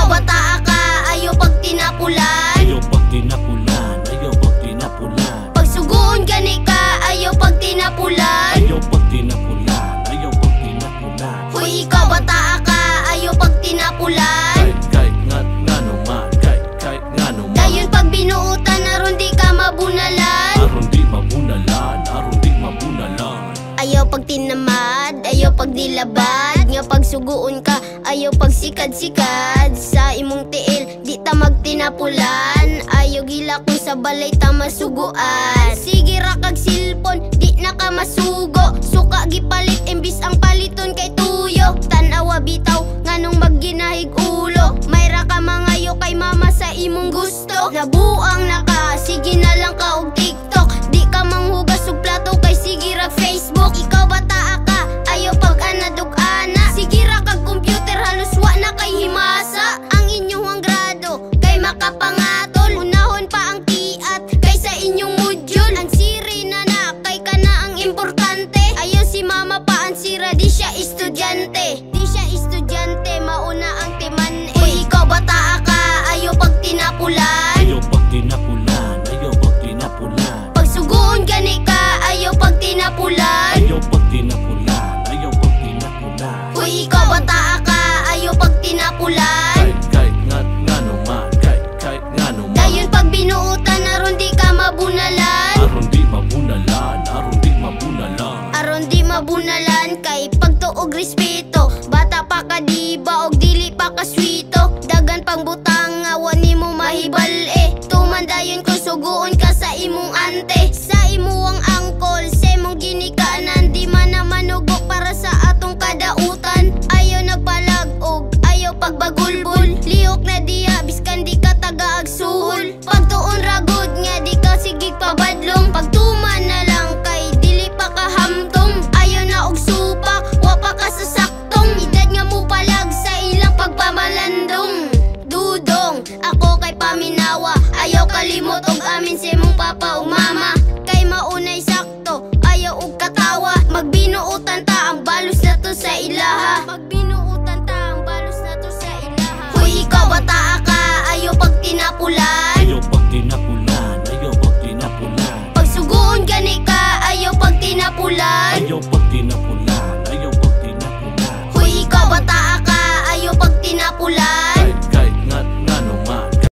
ikaw bata ka, ayaw pag tinapulan. Ayaw pag tinapulan, ayaw pag tinapulan. Pag suguon gani ka, ayaw pag tinapulan. Ayaw pag tinapulan, ayaw pag tinapulan. Uy, ikaw bata ka, ayaw pag tinapulan. Kahit nga naman, kahit nga naman. Dayon pag binuutan, aron di ka mabunalan. Aron di mabunalan, aron di mabunalan. Ayaw pag tinamad, ayaw pag dilabad. Nga pag suguon ka, ayaw pag sikad-sikad. Sa imong tiil, di ta magtinapulan. Ayaw gila kung sa balay ta masuguan. Sige ra kag silpon, di na ka masugo. Suka gipalit, imbis ang paliton kay tuyo. Tanawa bitaw, nganong magginahig ulo. Mayra ka mangayo kay mama sa imong gusto. Nabuang na ka, sige na lang ka og TikTok. Di ka manghugas og plato kay sige ra Facebook. Ikaw bata ka, ayaw pag anadog-ana. Sige ra kag computer, halos wa na kay himasa. Ang inyong grado kay makapangatol. Unahon pa ang tiat kaysa inyong module. Ang siri na kay kana ang importante. Ayaw si mama pa ang sira, di siya estudyante. Di siya estudyante, mauna ang timan. Uy, ikaw bata ka, ayaw pag tinapulan. Ayaw pag tinapulan, ayaw pag tinapulan. Pag suguon gani ka, ayaw pag tinapulan. Ayaw pag tinapulan, ayaw pag tinapulan. Uy, ikaw bata ka, ayaw pag tinapulan. Kahit nga naman, kahit nga naman. Dayon pag binuutan, aron di ka mabunalan. Aron di mabunalan, aron di mabunalan. Aron di mabunalan kay pagtuog respeto. Bata pa ka diba og dili pa ka swito. Dagan pang butang nga wani mo mahibal Tumandayon ko suguon ka sa imong ante. Sa imuang angkol, sa imong ginikanan. Di man na manugok para sa atong kadautan. Ayaw nagpalag-og, ayaw pagbagulbul. Lihok na diya, biskan di ka taga-agsuhol. Pagtuon ragod nga di ka sigig pabadlong. Pagtuman na lang kay dili pa kahamtong. Ayaw na og supak, wa pa ka sa saktong. Edad nga mo palag sa ilang pagpamalandong. Dudong, ako kay paminawa. Ayaw kalimot og amin sa imong papa ug mama. Kay maunay sakto, ayaw og katawa. Magbinuutan ta ang balos na to sa ilaha. Magbinuutan ta ang balos na to sa ilaha. Uy, ikaw bata ka, ayaw pag tinapulan. Ayaw pag tinapulan, ayaw pag tinapulan. Pag suguon gani ka, ayaw pag tinapulan. Ayaw pag tinapulan, ayaw pag tinapulan. Uy, ikaw bata ka, ayaw pag tinapulan.